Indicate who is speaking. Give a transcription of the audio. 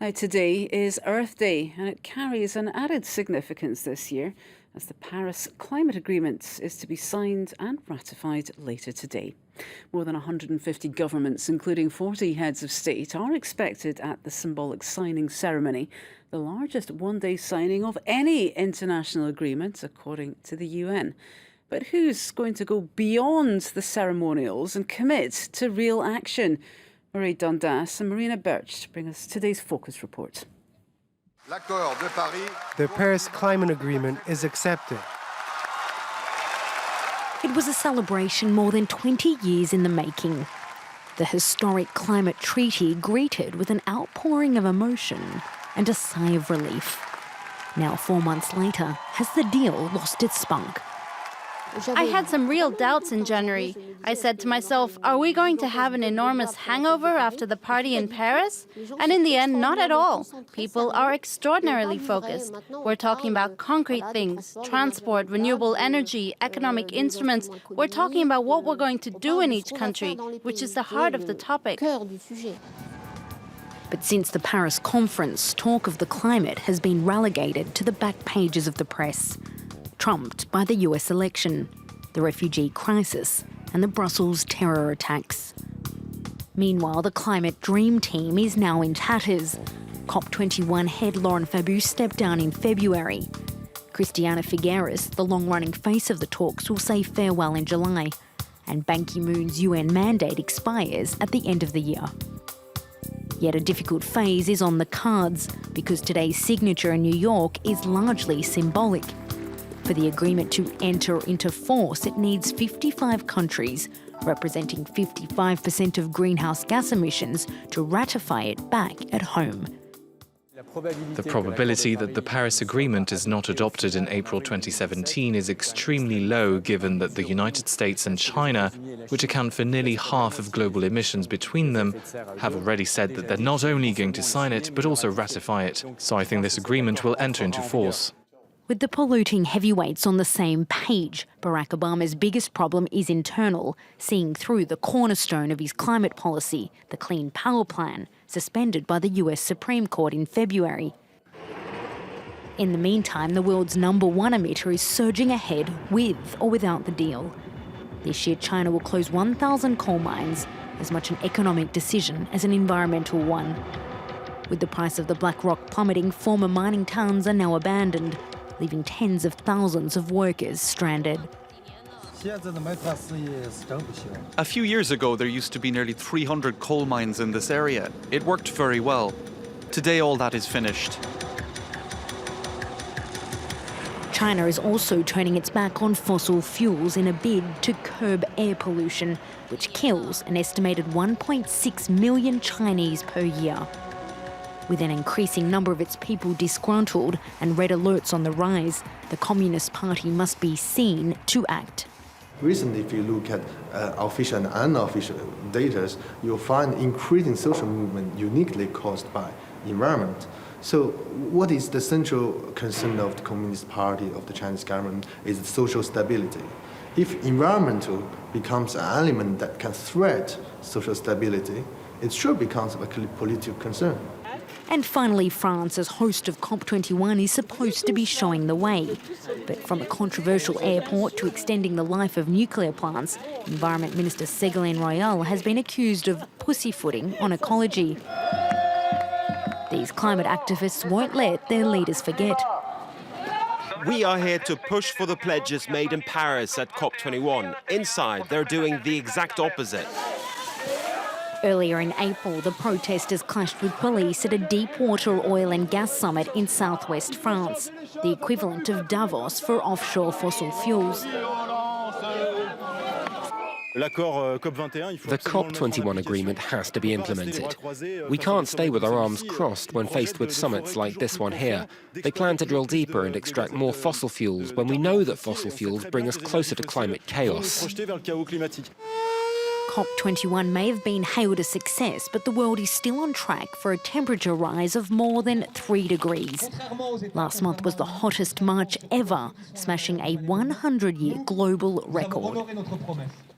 Speaker 1: Now, today is Earth Day, and it carries an added significance this year as the Paris Climate Agreement is to be signed and ratified later today. More than 150 governments, including 40 heads of state, are expected at the symbolic signing ceremony, the largest one-day signing of any international agreement, according to the UN. But who's going to go beyond the ceremonials and commit to real action? Marie Dundas and Marina Birch bring us today's Focus Report.
Speaker 2: The Paris Climate Agreement is accepted.
Speaker 3: It was a celebration more than 20 years in the making. The historic climate treaty greeted with an outpouring of emotion and a sigh of relief. Now, 4 months later, has the deal lost its spunk?
Speaker 4: I had some real doubts in January. I said to myself, are we going to have an enormous hangover after the party in Paris? And in the end, not at all. People are extraordinarily focused. We're talking about concrete things, transport, renewable energy, economic instruments. We're talking about what we're going to do in each country, which is the heart of the topic.
Speaker 3: But since the Paris conference, talk of the climate has been relegated to the back pages of the press, trumped by the US election, the refugee crisis and the Brussels terror attacks. Meanwhile, the climate dream team is now in tatters. COP21 head Laurent Fabius stepped down in February. Christiana Figueres, the long-running face of the talks, will say farewell in July, and Ban Ki-moon's UN mandate expires at the end of the year. Yet a difficult phase is on the cards because today's signature in New York is largely symbolic. For the agreement to enter into force, it needs 55 countries, representing 55% of greenhouse gas emissions, to ratify it back at home.
Speaker 5: The probability that the Paris Agreement is not adopted in April 2017 is extremely low, given that the United States and China, which account for nearly half of global emissions between them, have already said that they're not only going to sign it, but also ratify it. So I think this agreement will enter into force.
Speaker 3: With the polluting heavyweights on the same page, Barack Obama's biggest problem is internal, seeing through the cornerstone of his climate policy, the Clean Power Plan, suspended by the US Supreme Court in February. In the meantime, the world's #1 emitter is surging ahead with or without the deal. This year, China will close 1,000 coal mines, as much an economic decision as an environmental one. With the price of the black rock plummeting, former mining towns are now abandoned, leaving tens of thousands of workers stranded.
Speaker 6: A few years ago, there used to be nearly 300 coal mines in this area. It worked very well. Today, all that is finished.
Speaker 3: China is also turning its back on fossil fuels in a bid to curb air pollution, which kills an estimated 1.6 million Chinese per year. With an increasing number of its people disgruntled and red alerts on the rise, the Communist Party must be seen to act.
Speaker 7: Recently, if you look at official and unofficial data, you'll find increasing social movement uniquely caused by environment. So what is the central concern of the Communist Party, of the Chinese government, is social stability. If environmental becomes an element that can threat social stability, it sure becomes a political concern.
Speaker 3: And finally, France, as host of COP21, is supposed to be showing the way. But from a controversial airport to extending the life of nuclear plants, Environment Minister Ségolène Royal has been accused of pussyfooting on ecology. These climate activists won't let their leaders forget.
Speaker 8: We are here to push for the pledges made in Paris at COP21. Inside, they're doing the exact opposite.
Speaker 3: Earlier in April, the protesters clashed with police at a deep-water oil and gas summit in southwest France, the equivalent of Davos for offshore fossil fuels.
Speaker 9: The COP21 agreement has to be implemented. We can't stay with our arms crossed when faced with summits like this one here. They plan to drill deeper and extract more fossil fuels when we know that fossil fuels bring us closer to climate chaos.
Speaker 3: COP21 may have been hailed a success, but the world is still on track for a temperature rise of more than 3 degrees. Last month was the hottest March ever, smashing a 100-year global record.